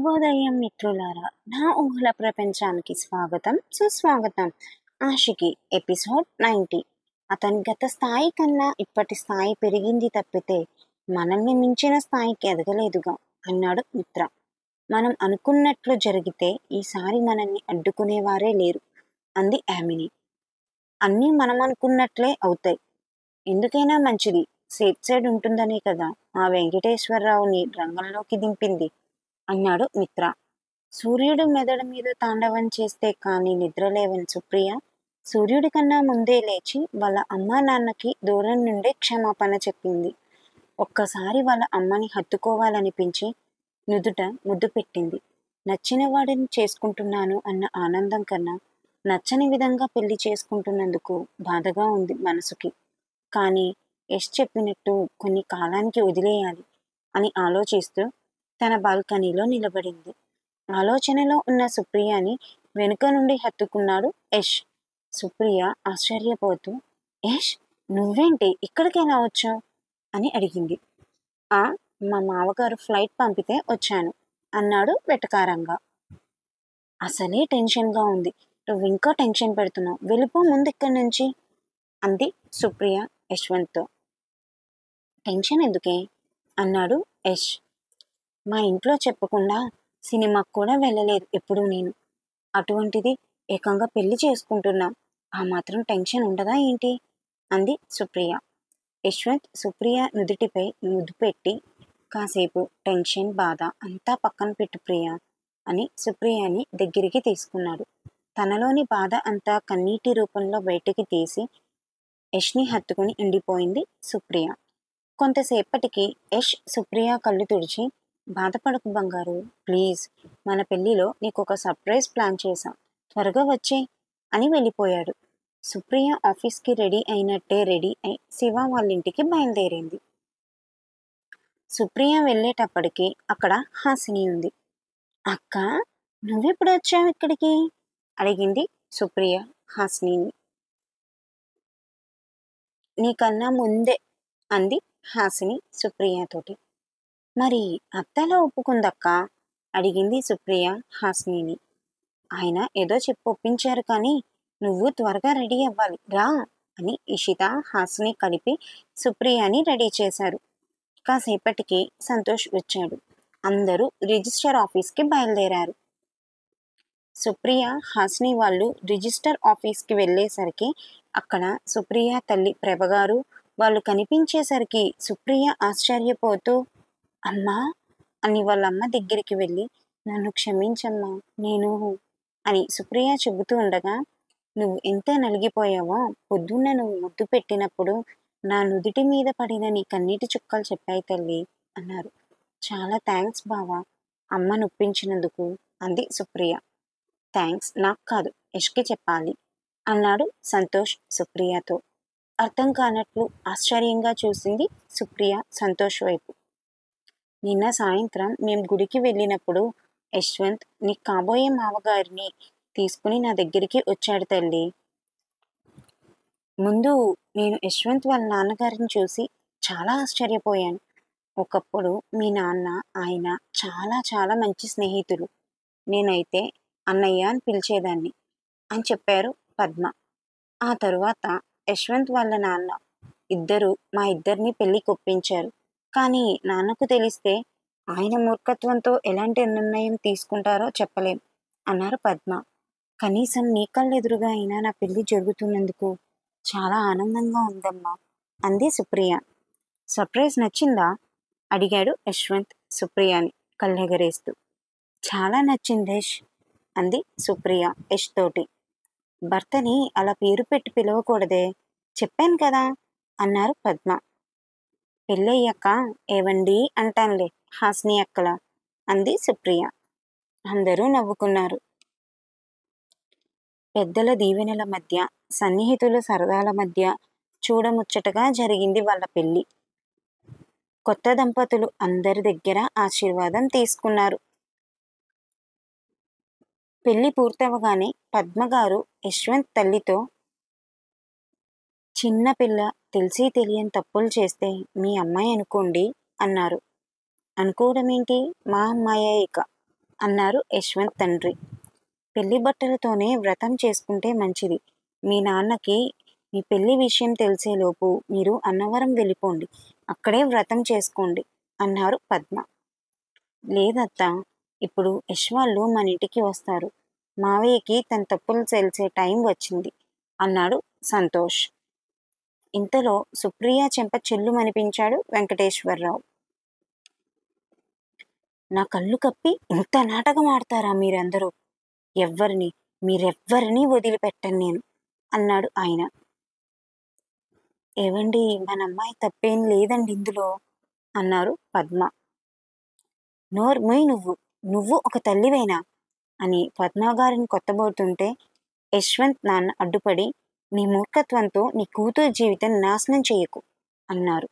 శుభోదయం మిత్రులారా, నా ఊహల ప్రపంచానికి స్వాగతం సుస్వాగతం. ఆషికి ఎపిసోడ్ 90. అతని గత స్థాయి కన్నా ఇప్పటి స్థాయి పెరిగింది తప్పితే మనల్ని మించిన స్థాయికి ఎదగలేదుగా అన్నాడు మిత్ర. మనం అనుకున్నట్లు జరిగితే ఈసారి మనల్ని అడ్డుకునేవారే లేరు అంది యామిని. అన్నీ మనం అనుకున్నట్లే అవుతాయి, ఎందుకైనా మంచిది సేఫ్ సైడ్ ఉంటుందనే కదా ఆ వెంకటేశ్వరరావుని రంగంలోకి దింపింది అన్నాడు మిత్ర. సూర్యుడు మెదడు మీద తాండవం చేస్తే కానీ నిద్రలేవని సుప్రియ సూర్యుడి కన్నా ముందే లేచి వాళ్ళ అమ్మా నాన్నకి దూరం నుండే క్షమాపణ చెప్పింది. ఒక్కసారి వాళ్ళ అమ్మని హత్తుకోవాలనిపించి నుదుట ముద్దు పెట్టింది. నచ్చిన వాడిని చేసుకుంటున్నాను అన్న ఆనందం కన్నా నచ్చని విధంగా పెళ్లి చేసుకుంటున్నందుకు బాధగా ఉంది మనసుకి. కానీ యష్ చెప్పినట్టు కొన్ని కాలానికి వదిలేయాలి అని ఆలోచిస్తూ తన బాల్కనీలో నిలబడింది. ఆలోచనలో ఉన్న సుప్రియని వెనుక నుండి హత్తుకున్నాడు యష్. సుప్రియ ఆశ్చర్యపోతూ, యష్ నువ్వేంటి ఇక్కడికి ఎలా వచ్చావు అని అడిగింది. మా మావగారు ఫ్లైట్ పంపితే వచ్చాను అన్నాడు వెటకారంగా. అసలే టెన్షన్గా ఉంది, నువ్వు ఇంకా టెన్షన్ పెడుతున్నావు, వెళ్ళిపో ముందు ఇక్కడి నుంచి అంది సుప్రియ యశ్వంత్తో. టెన్షన్ ఎందుకే అన్నాడు యష్. మా ఇంట్లో చెప్పకుండా సినిమాకు కూడా వెళ్ళలేదు ఎప్పుడు నేను, అటువంటిది ఏకంగా పెళ్లి చేసుకుంటున్నా, ఆ మాత్రం టెన్షన్ ఉండదా ఏంటి అంది సుప్రియ. యశ్వంత్ సుప్రియ నుదుటిపై ముద్దు పెట్టి కాసేపు టెన్షన్ బాధ అంతా పక్కన పెట్టు ప్రియా అని సుప్రియని దగ్గరికి తీసుకున్నాడు. తనలోని బాధ అంతా కన్నీటి రూపంలో బయటికి తీసి యష్ని హత్తుకుని ఉండిపోయింది సుప్రియ. కొంతసేపటికి యష్ సుప్రియ కళ్ళు తుడిచి, బాధపడకు బంగారు, ప్లీజ్, మన పెళ్లిలో నీకు ఒక సర్ప్రైజ్ ప్లాన్ చేశాం, త్వరగా వచ్చే అని వెళ్ళిపోయాడు. సుప్రియ ఆఫీస్కి రెడీ అయినట్టే రెడీ అయి శివ వాళ్ళ ఇంటికి బయలుదేరింది. సుప్రియ వెళ్ళేటప్పటికి అక్కడ హాసిని ఉంది. అక్క, నువ్వెప్పుడు వచ్చావు ఇక్కడికి అడిగింది సుప్రియ హాసినిని. నీకన్నా ముందే అంది హాసిని సుప్రియతోటి. మరి అత్తలా ఒప్పుకుందక్క అడిగింది సుప్రియ హాసినిని. ఆయన ఏదో చెప్పి ఒప్పించారు కానీ నువ్వు త్వరగా రెడీ అవ్వాలి రా అని ఇషిత హాసిని కలిపి సుప్రియని రెడీ చేశారు. కాసేపటికి సంతోష్ వచ్చాడు. అందరూ రిజిస్టర్ ఆఫీస్కి బయలుదేరారు. సుప్రియ హాసిని వాళ్ళు రిజిస్టర్ ఆఫీస్కి వెళ్ళేసరికి అక్కడ సుప్రియ తల్లి ప్రభగారు వాళ్ళు కనిపించేసరికి సుప్రియ ఆశ్చర్యపోతూ, అమ్మా అని వాళ్ళమ్మ దగ్గరికి వెళ్ళి, నన్ను క్షమించమ్మా, నేను అని సుప్రియ చెబుతూ ఉండగా, నువ్వు ఎంత నలిగిపోయావో పొద్దున్న నువ్వు ముద్దు పెట్టినప్పుడు నా నుదుటి మీద పడిన నీ కన్నీటి చుక్కలు చెప్పాయి తల్లి అన్నారు. చాలా థ్యాంక్స్ బావా, అమ్మ నొప్పించినందుకు అంది సుప్రియ. థ్యాంక్స్ నాకు కాదు, యష్కి చెప్పాలి అన్నాడు సంతోష్ సుప్రియతో. అర్థం కానట్లు ఆశ్చర్యంగా చూసింది సుప్రియ సంతోష్ వైపు. నిన్న సాయంత్రం మేం గుడికి వెళ్ళినప్పుడు యశ్వంత్ నీ కాబోయే మావగారిని తీసుకుని నా దగ్గరికి వచ్చాడు తల్లి. ముందు నేను యశ్వంత్ వాళ్ళ నాన్నగారిని చూసి చాలా ఆశ్చర్యపోయాను. ఒకప్పుడు మీ నాన్న ఆయన చాలా చాలా మంచి స్నేహితులు, నేనైతే అన్నయ్య అని పిలిచేదాన్ని అని చెప్పారు పద్మ. ఆ తరువాత యశ్వంత్ వాళ్ళ నాన్న ఇద్దరు మా ఇద్దరిని పెళ్లికి ఒప్పించారు. కానీ నాన్నకు తెలిస్తే ఆయన మూర్ఖత్వంతో ఎలాంటి నిర్ణయం తీసుకుంటారో చెప్పలేం అన్నారు పద్మ. కనీసం నీ కళ్ళెదురుగా అయినా నా పెళ్లి జరుగుతున్నందుకు చాలా ఆనందంగా ఉందమ్మా అంది సుప్రియ. సర్ప్రైజ్ నచ్చిందా అడిగాడు యశ్వంత్ సుప్రియని కళ్ళెగరేస్తూ. చాలా నచ్చింది యష్ అంది సుప్రియ యష్ తోటి. భర్తని అలా పేరు పెట్టి పిలవకూడదే, చెప్పాను కదా అన్నారు పద్మ. పెళ్ళయ్యాక ఏవండి అంటానులే హాసిని అక్కల అంది సుప్రియ. అందరూ నవ్వుకున్నారు. పెద్దల దీవెనల మధ్య సన్నిహితుల సరదాల మధ్య చూడముచ్చటగా జరిగింది వాళ్ళ పెళ్లి. కొత్త దంపతులు అందరి దగ్గర ఆశీర్వాదం తీసుకున్నారు. పెళ్లి పూర్తవగానే పద్మగారు యశ్వంత్ తల్లితో, చిన్నపిల్ల తెలిసి తెలియని తప్పులు చేస్తే మీ అమ్మాయి అనుకోండి అన్నారు. అనుకోవడం ఏంటి, మా అమ్మాయే ఇక అన్నారు యశ్వంత్ తండ్రి. పెళ్లి బట్టలతోనే వ్రతం చేసుకుంటే మంచిది. మీ నాన్నకి మీ పెళ్లి విషయం తెలిసేలోపు మీరు అన్నవరం వెళ్ళిపోండి. అక్కడే వ్రతం చేసుకోండి అన్నారు పద్మ. లేదత్తా, ఇప్పుడు యష్ వాళ్ళు మన ఇంటికి వస్తారు. మావయ్యకి తన తప్పులు తెలిసే టైం వచ్చింది అన్నాడు సంతోష్. ఇంతలో సుప్రియ చెంప చెల్లుమనిపించాడు వెంకటేశ్వరరావు. నా కళ్ళు కప్పి ఇంత నాటకం ఆడతారా మీరందరూ? మీరెవ్వరినీ వదిలిపెట్టను నేను అన్నాడు ఆయన. ఏవండి, మన అమ్మాయి తప్పేం లేదండి ఇందులో అన్నారు పద్మ. నోర్మోయ్ నువ్వు ఒక తల్లివేనా అని పద్మగారిని కొత్తబోతుంటే యశ్వంత్ నాన్న అడ్డుపడి, నీ మూర్ఖత్వంతో నీ కూతురు జీవితం నాశనం చేయకు అన్నారు.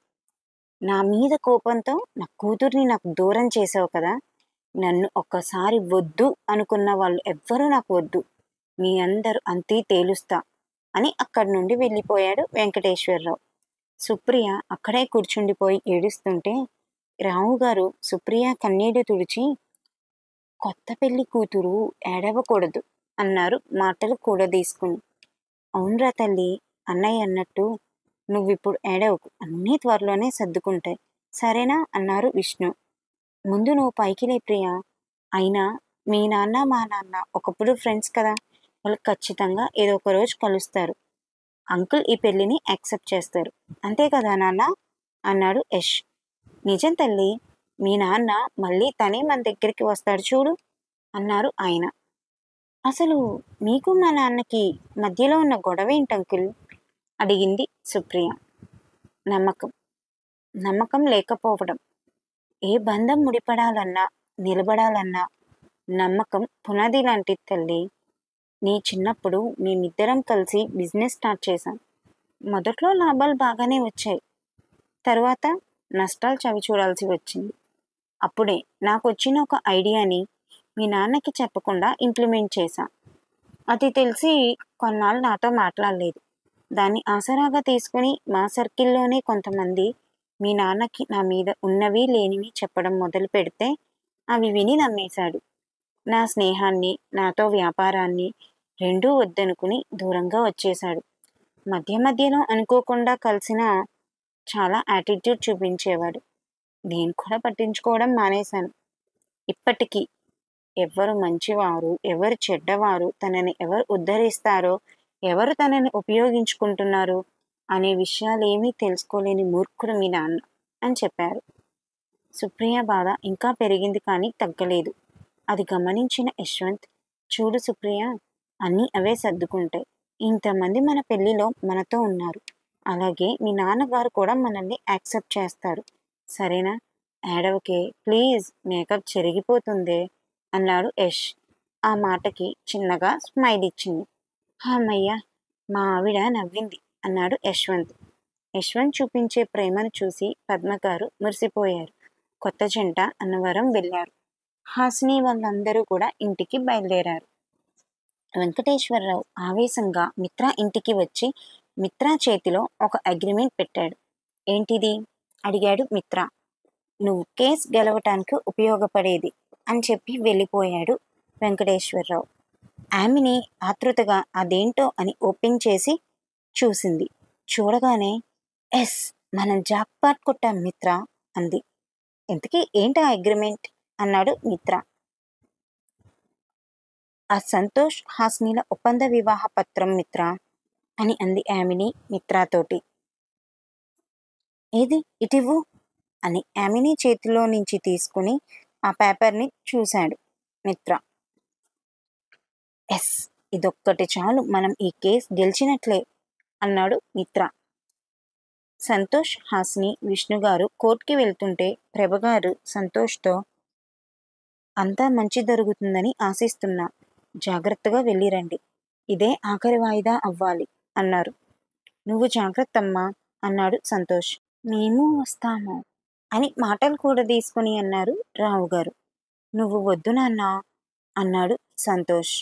నా మీద కోపంతో నా కూతుర్ని నాకు దూరం చేసావు కదా. నన్ను ఒక్కసారి వద్దు అనుకున్న వాళ్ళు ఎవ్వరూ నాకు వద్దు. మీ అందరూ అంతే తేలుస్తా అని అక్కడి నుండి వెళ్ళిపోయాడు వెంకటేశ్వరరావు. సుప్రియ అక్కడే కూర్చుండిపోయి ఏడుస్తుంటే రావు గారు సుప్రియ కన్నీడు తుడిచి, కొత్త పెళ్లి కూతురు ఏడవకూడదు అన్నారు మాటలు కూడా తీసుకుని. అవునరా తల్లి, అన్నయ్య అన్నట్టు నువ్విప్పుడు ఏడవకు, అన్నీ త్వరలోనే సర్దుకుంటాయి, సరేనా అన్నారు విష్ణు. ముందు నువ్వు పైకి లే ప్రియా. అయినా మీ నాన్న మా నాన్న ఒకప్పుడు ఫ్రెండ్స్ కదా, వాళ్ళు ఖచ్చితంగా ఏదో ఒక రోజు కలుస్తారు. అంకుల్ ఈ పెళ్లిని యాక్సెప్ట్ చేస్తారు, అంతే కదా నాన్న అన్నాడు యష్. నిజం తల్లి, మీ నాన్న మళ్ళీ తనే మన దగ్గరికి వస్తాడు చూడు అన్నారు ఆయన. అసలు మీకు మా నాన్నకి మధ్యలో ఉన్న గొడవ ఏంటి అంకుల్ అడిగింది సుప్రియ. నమ్మకం లేకపోవడం. ఏ బంధం ముడిపడాలన్నా నిలబడాలన్నా నమ్మకం పునాది లాంటిది తల్లి. నీ చిన్నప్పుడు మేమిద్దరం కలిసి బిజినెస్ స్టార్ట్ చేశాం. మొదట్లో లాభాలు బాగానే వచ్చాయి, తరువాత నష్టాలు చవి చూడాల్సి వచ్చింది. అప్పుడే నాకు వచ్చిన ఒక ఐడియాని మీ నాన్నకి చెప్పకుండా ఇంప్లిమెంట్ చేశా. అది తెలిసి కొన్నాళ్ళు నాతో మాట్లాడలేదు. దాన్ని ఆసరాగా తీసుకుని మా సర్కిల్లోనే కొంతమంది మీ నాన్నకి నా మీద ఉన్నవి లేనివి చెప్పడం మొదలు పెడితే అవి విని నమ్మేశాడు. నా స్నేహాన్ని, నాతో వ్యాపారాన్ని రెండూ వద్దనుకుని దూరంగా వచ్చేశాడు. మధ్యలో అనుకోకుండా కలిసిన చాలా యాటిట్యూడ్ చూపించేవాడు. నేను కూడా పట్టించుకోవడం మానేశాను. ఇప్పటికీ ఎవరు మంచివారు, ఎవరు చెడ్డవారు, తనని ఎవరు ఉద్ధరిస్తారో, ఎవరు తనని ఉపయోగించుకుంటున్నారు అనే విషయాలేమీ తెలుసుకోలేని మూర్ఖుడు మీ నాన్న అని చెప్పారు. సుప్రియ బాధ ఇంకా పెరిగింది కానీ తగ్గలేదు. అది గమనించిన యశ్వంత్, చూడు సుప్రియ, అన్నీ అవే సర్దుకుంటాయి. ఇంతమంది మన పెళ్లిలో మనతో ఉన్నారు. అలాగే మీ నాన్నగారు కూడా మనల్ని యాక్సెప్ట్ చేస్తారు, సరేనా? ఏడవకే ప్లీజ్, మేకప్ చెరిగిపోతుందే అన్నాడు యష్. ఆ మాటకి చిన్నగా స్మైల్ ఇచ్చింది. అమ్మయ్య, మా ఆవిడ నవ్వింది అన్నాడు యశ్వంత్. యశ్వంత్ చూపించే ప్రేమను చూసి పద్మగారు మురిసిపోయారు. కొత్త జంట అన్నవరం వెళ్ళారు. హాసిని వాళ్ళందరూ కూడా ఇంటికి బయలుదేరారు. వెంకటేశ్వరరావు ఆవేశంగా మిత్రా ఇంటికి వచ్చి మిత్రా చేతిలో ఒక అగ్రిమెంట్ పెట్టాడు. ఏంటిది అడిగాడు మిత్రా. నువ్వు కేసు గెలవటానికి ఉపయోగపడేది అని చెప్పి వెళ్ళిపోయాడు వెంకటేశ్వరరావు. ఆమెని ఆతృతగా అదేంటో అని ఓపెన్ చేసి చూసింది. చూడగానే, ఎస్, మనం జాక్పాట్ కొట్టాం మిత్రా అంది. ఇంతకీ ఏంటి ఆ అగ్రిమెంట్ అన్నాడు మిత్రా. ఆ సంతోష్ హాస్నీల ఒప్పంద వివాహ పత్రం మిత్రా అని అంది ఆమెని మిత్రాతోటి. ఏది ఇటివ్వు అని ఆమెని చేతిలో నుంచి తీసుకుని ఆ పేపర్ని చూశాడు మిత్ర. ఎస్, ఇదొక్కటి చాలు, మనం ఈ కేసు గెలిచినట్లే అన్నాడు మిత్ర. సంతోష్, హాసిని, విష్ణుగారు కోర్టుకి వెళ్తుంటే ప్రభగారు సంతోష్తో, అంతా మంచి జరుగుతుందని ఆశిస్తున్నా, జాగ్రత్తగా వెళ్ళిరండి, ఇదే ఆఖరి వాయిదా అవ్వాలి అన్నారు. నువ్వు జాగ్రత్తమ్మా అన్నాడు సంతోష్. మేము వస్తాము అని మాటలు కూడా తీసుకుని అన్నారు రావు గారు. నువ్వు వద్దు నాన్న అన్నాడు సంతోష్.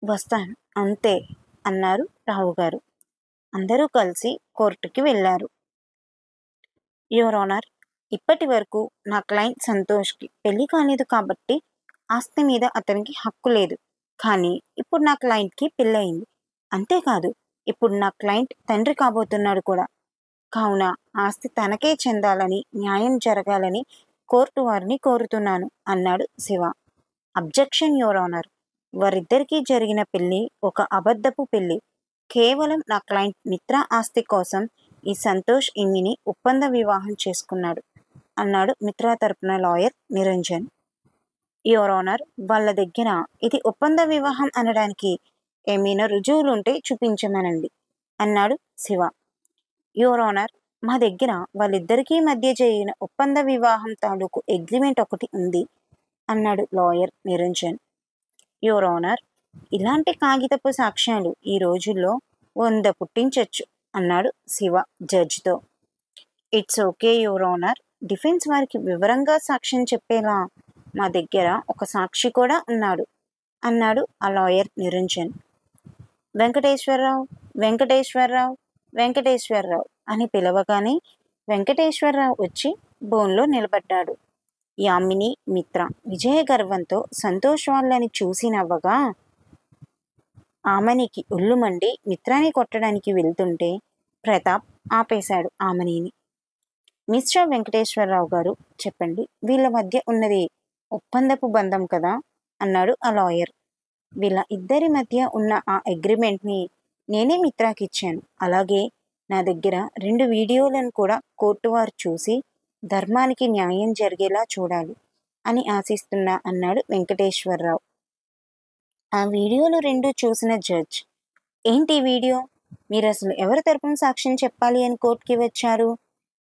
వస్తాను అంతే అన్నారు రావు గారు. అందరూ కలిసి కోర్టుకి వెళ్ళారు. యువర్ ఆనర్, ఇప్పటి వరకు నా క్లయింట్ సంతోష్కి పెళ్లి కాలేదు కాబట్టి ఆస్తి మీద అతనికి హక్కు లేదు. కానీ ఇప్పుడు నా క్లయింట్కి పెళ్ళయింది. అంతేకాదు, ఇప్పుడు నా క్లయింట్ తండ్రి కాబోతున్నాడు కూడా. కావున ఆస్తి తనకే చెందాలని, న్యాయం జరగాలని కోర్టు వారిని కోరుతున్నాను అన్నాడు శివ. Objection your honour. వారిద్దరికీ జరిగిన పెళ్లి ఒక అబద్ధపు పెళ్లి. కేవలం నా క్లయింట్ మిత్ర ఆస్తి కోసం ఈ సంతోష్ ఇమ్మిని ఒప్పంద వివాహం చేసుకున్నాడు అన్నాడు మిత్ర తరపున లాయర్ నిరంజన్. యువర్ ఆనర్, వాళ్ళ దగ్గర ఇది ఒప్పంద వివాహం అనడానికి ఏమైనా రుజువులుంటే చూపించమనండి అన్నాడు శివ. యువర్ ఆనర్, మా దగ్గర వాళ్ళిద్దరికీ మధ్య జరిగిన ఒప్పంద వివాహం తాలూకు అగ్రిమెంట్ ఒకటి ఉంది అన్నాడు లాయర్ నిరంజన్. యువర్ ఆనర్, ఇలాంటి కాగితపు సాక్ష్యాలు ఈ రోజుల్లో 100 పుట్టించొచ్చు అన్నాడు శివ జడ్జితో. It's okay your honour. Defence వారికి వివరంగా సాక్ష్యం చెప్పేలా మా దగ్గర ఒక సాక్షి కూడా ఉన్నాడు అన్నాడు ఆ లాయర్ నిరంజన్. వెంకటేశ్వరరావు, వెంకటేశ్వరరావు, వెంకటేశ్వరరావు అని పిలవగానే వెంకటేశ్వరరావు వచ్చి బోన్లో నిలబడ్డాడు. యామిని, మిత్ర విజయ గర్వంతో సంతోష్ వాళ్ళని చూసి నవ్వగా ఆమనికి ఒళ్ళు మండి మిత్రాన్ని కొట్టడానికి వెళ్తుంటే ప్రతాప్ ఆపేశాడు ఆమనిని. మిస్టర్ వెంకటేశ్వరరావు గారు, చెప్పండి, వీళ్ళ మధ్య ఉన్నది ఒప్పందపు బంధం కదా అన్నాడు ఆ లాయర్. వీళ్ళ ఇద్దరి మధ్య ఉన్న ఆ అగ్రిమెంట్ని నేనే మిత్రాకి ఇచ్చాను. అలాగే నా దగ్గర 2 వీడియోలను కూడా కోర్టు వారు చూసి ధర్మానికి న్యాయం జరిగేలా చూడాలి అని ఆశిస్తున్నా అన్నాడు వెంకటేశ్వరరావు. ఆ వీడియోలు 2 చూసిన జడ్జ్, ఏంటి వీడియో? మీరు అసలు ఎవరి తరపున సాక్ష్యం చెప్పాలి అని కోర్టుకి వచ్చారు?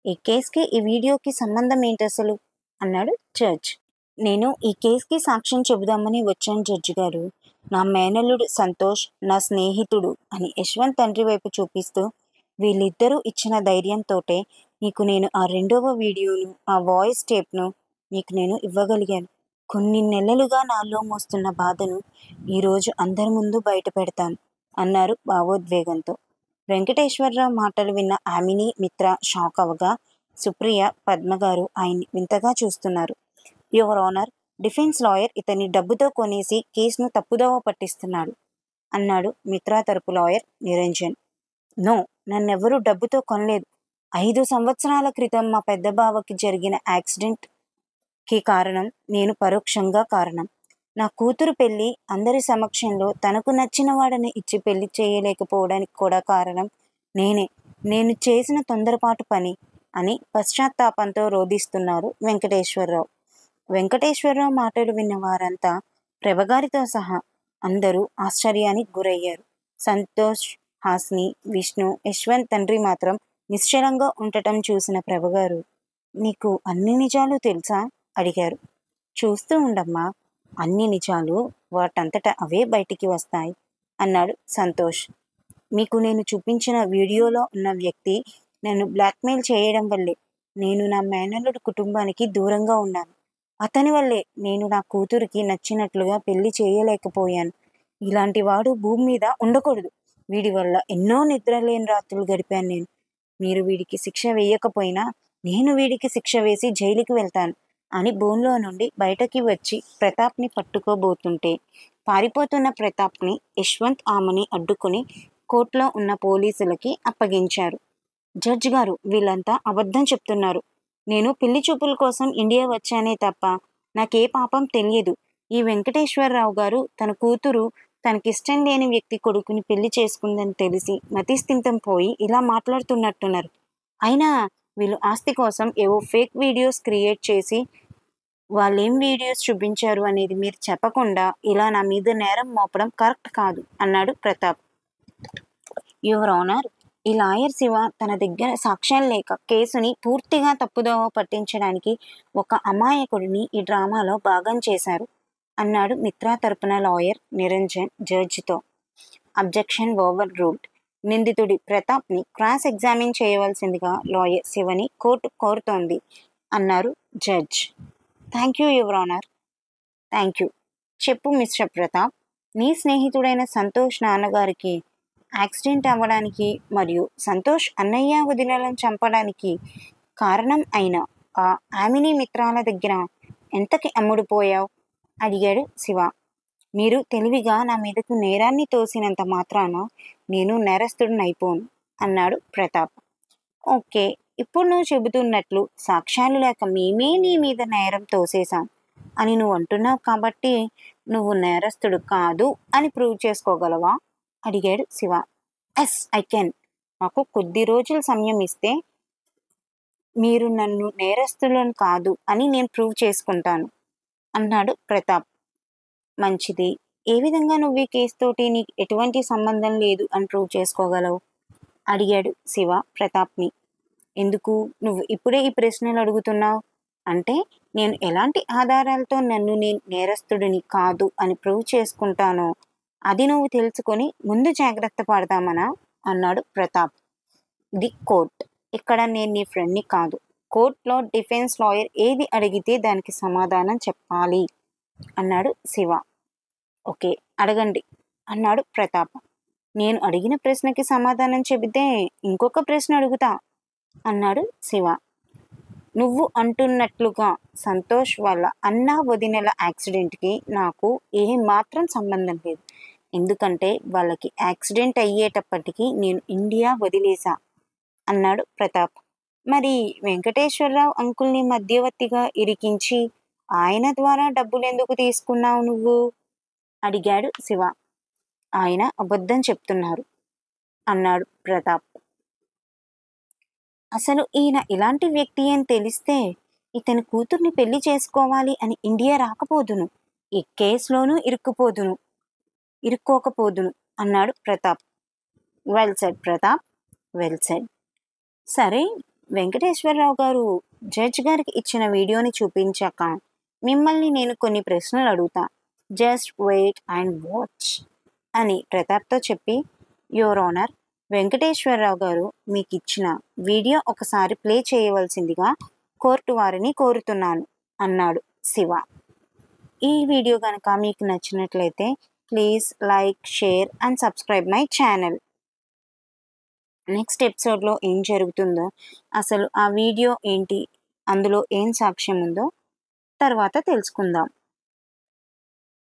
ఈ కేసుకి ఈ వీడియోకి సంబంధం ఏంటి అసలు అన్నాడు జడ్జ్. నేను ఈ కేసుకి సాక్ష్యం చెబుదామని వచ్చాను జడ్జి గారు. నా మేనల్లుడు సంతోష్ నా స్నేహితుడు అని యశ్వంత్ తండ్రి వైపు చూపిస్తూ వీళ్ళిద్దరూ ఇచ్చిన ధైర్యంతోటే నీకు నేను ఆ 2వ వీడియోను, ఆ వాయిస్ టేప్ను నీకు నేను ఇవ్వగలిగాను. కొన్ని నెలలుగా నాలో మోస్తున్న బాధను ఈరోజు అందరి ముందు బయట పెడతాను అన్నారు భావోద్వేగంతో. వెంకటేశ్వరరావు మాటలు విన్న ఆమిని, మిత్ర షాక్ అవగా సుప్రియ, పద్మగారు ఆయన్ని వింతగా చూస్తున్నారు. యువర్ ఆనర్, డిఫెన్స్ లాయర్ ఇతన్ని డబ్బుతో కొనేసి కేసును తప్పుదోవ పట్టిస్తున్నాడు అన్నాడు మిత్ర తరపు లాయర్ నిరంజన్. నో, నన్నెవరూ డబ్బుతో కొనలేదు. 5 సంవత్సరాల క్రితం మా పెద్ద బావకి జరిగిన యాక్సిడెంట్కి కారణం నేను, పరోక్షంగా కారణం. నా కూతురు పెళ్లి అందరి సమక్షంలో తనకు నచ్చిన వాడిని ఇచ్చి పెళ్లి చేయలేకపోవడానికి కూడా కారణం నేనే. నేను చేసిన తొందరపాటు పని అని పశ్చాత్తాపంతో రోధిస్తున్నారు వెంకటేశ్వరరావు. వెంకటేశ్వరరావు మాటలు విన్న వారంతా, ప్రభగారితో సహా అందరూ ఆశ్చర్యానికి గురయ్యారు. సంతోష్, హాస్ని, విష్ణు, యశ్వంత్ తండ్రి మాత్రం నిశ్చలంగా ఉండటం చూసిన ప్రభగారు, నీకు అన్ని నిజాలు తెలుసా అడిగారు. చూస్తూ ఉండమ్మా, అన్ని నిజాలు వాటంతట అవే బయటికి వస్తాయి అన్నాడు సంతోష్. మీకు నేను చూపించిన వీడియోలో ఉన్న వ్యక్తి నన్ను బ్లాక్మెయిల్ చేయడం వల్లే నేను నా మేనల్లుడి కుటుంబానికి దూరంగా ఉన్నాను. అతని వల్లే నేను నా కూతురికి నచ్చినట్లుగా పెళ్లి చేయలేకపోయాను. ఇలాంటి వాడు భూమి మీద ఉండకూడదు. వీడి వల్ల ఎన్నో నిద్రలేని రాత్రులు గడిపాను నేను. మీరు వీడికి శిక్ష వేయకపోయినా నేను వీడికి శిక్ష వేసి జైలుకి వెళ్తాను అని బోన్లో నుండి బయటకి వచ్చి ప్రతాప్ని పట్టుకోబోతుంటే పారిపోతున్న ప్రతాప్ని యశ్వంత్, ఆమని అడ్డుకుని కోర్టులో ఉన్న పోలీసులకి అప్పగించారు. జడ్జి గారు, వీళ్ళంతా అబద్ధం చెప్తున్నారు. నేను పెళ్లి చూపుల కోసం ఇండియా వచ్చానే తప్ప నాకే పాపం తెలియదు. ఈ వెంకటేశ్వరరావు గారు తన కూతురు తనకిష్టం లేని వ్యక్తి కొడుకుని పెళ్లి చేసుకుందని తెలిసి మతిస్థిమితం పోయి ఇలా మాట్లాడుతున్నట్టున్నారు. అయినా వీళ్ళు ఆస్తి కోసం ఏవో ఫేక్ వీడియోస్ క్రియేట్ చేసి వాళ్ళేం వీడియోస్ చూపించారు అనేది మీరు చెప్పకుండా ఇలా నా మీద నేరం మోపడం కరెక్ట్ కాదు అన్నాడు ప్రతాప్. యువర్ ఆనర్, ఈ లాయర్ శివ తన దగ్గర సాక్ష్యాలు లేక కేసుని పూర్తిగా తప్పుదోవ పట్టించడానికి ఒక అమాయకుడిని ఈ డ్రామాలో భాగం చేశారు అన్నాడు మిత్ర తరపున లాయర్ నిరంజన్ జడ్జితో. Objection overruled. నిందితుడి ప్రతాప్ని క్రాస్ ఎగ్జామిన్ చేయవలసిందిగా లాయర్ శివని కోర్టు కోరుతోంది అన్నారు judge. Thank you your honour. Thank you. చెప్పు మిస్టర్ ప్రతాప్, నీ స్నేహితుడైన సంతోష్ నాన్నగారికి యాక్సిడెంట్ అవ్వడానికి మరియు సంతోష్ అన్నయ్య వదినలను చంపడానికి కారణం అయిన ఆ ఆమిని మిత్రాల దగ్గర ఎంతకి అమ్ముడుపోయావు అడిగాడు శివ. మీరు తెలివిగా నా మీదకు నేరాన్ని తోసినంత మాత్రాన నేను నేరస్తుడినైపోను అన్నాడు ప్రతాప్. ఓకే, ఇప్పుడు నువ్వు చెబుతున్నట్లు సాక్ష్యాలు లేక మేమే నీ మీద నేరం తోసేశాం అని నువ్వు అంటున్నావు కాబట్టి నువ్వు నేరస్తుడు కాదు అని ప్రూవ్ చేసుకోగలవా అడిగాడు శివ. Yes I can. నాకు కొద్ది రోజుల సమయం ఇస్తే మీరు నన్ను నేరస్తులను కాదు అని నేను ప్రూవ్ చేసుకుంటాను అన్నాడు ప్రతాప్. మంచిది. ఏ విధంగా నువ్వు ఈ కేసుతోటి నీకు ఎటువంటి సంబంధం లేదు అని ప్రూవ్ చేసుకోగలవు అడిగాడు శివ ప్రతాప్ని. ఎందుకు నువ్వు ఇప్పుడే ఈ ప్రశ్నలు అడుగుతున్నావు? అంటే నేను ఎలాంటి ఆధారాలతో నన్ను నేను నేరస్తుడిని కాదు అని ప్రూవ్ చేసుకుంటానో అది నువ్వు తెలుసుకొని ముందు జాగ్రత్త పడదామనా అన్నాడు ప్రతాప్. The court. ఇక్కడ నేను నీ ఫ్రెండ్ని కాదు. కోర్టులో డిఫెన్స్ లాయర్ ఏది అడిగితే దానికి సమాధానం చెప్పాలి అన్నాడు శివ. ఓకే, అడగండి అన్నాడు ప్రతాప్. నేను అడిగిన ప్రశ్నకి సమాధానం చెబితే ఇంకొక ప్రశ్న అడుగుతా అన్నాడు శివ. నువ్వు అంటున్నట్లుగా సంతోష్ వాళ్ళ అన్న వదినల యాక్సిడెంట్కి నాకు ఏ మాత్రం సంబంధం లేదు. ఎందుకంటే వాళ్ళకి యాక్సిడెంట్ అయ్యేటప్పటికి నేను ఇండియా వదిలేశా అన్నాడు ప్రతాప్. మరి వెంకటేశ్వరరావు అంకుల్ని మధ్యవర్తిగా ఇరికించి ఆయన ద్వారా డబ్బులు ఎందుకు తీసుకున్నావు నువ్వు అడిగాడు శివ. ఆయన అబద్ధం చెప్తున్నారు అన్నాడు ప్రతాప్. అసలు ఈయన ఇలాంటి వ్యక్తి అని తెలిస్తే ఇతని కూతుర్ని పెళ్లి చేసుకోవాలి అని ఇండియా రాకపోదును, ఈ కేసులోనూ ఇరుక్కోకపోదును అన్నాడు Pratap. Well said Pratap, well said. సరే, వెంకటేశ్వరరావు గారు జడ్జ్ గారికి ఇచ్చిన వీడియోని చూపించాక మిమ్మల్ని నేను కొన్ని ప్రశ్నలు అడుగుతా. జస్ట్ వెయిట్ అండ్ వాచ్ అని ప్రతాప్తో చెప్పి, యువర్ ఆనర్, వెంకటేశ్వరరావు గారు మీకు ఇచ్చిన వీడియో ఒకసారి ప్లే చేయవలసిందిగా కోర్టు వారిని కోరుతున్నాను అన్నాడు శివ. ఈ వీడియో కనుక మీకు నచ్చినట్లయితే please like, share and subscribe my channel. Next ఎపిసోడ్లో ఏం జరుగుతుందో, అసలు ఆ వీడియో ఏంటి, అందులో ఏం సాక్ష్యం ఉందో తర్వాత తెలుసుకుందాం.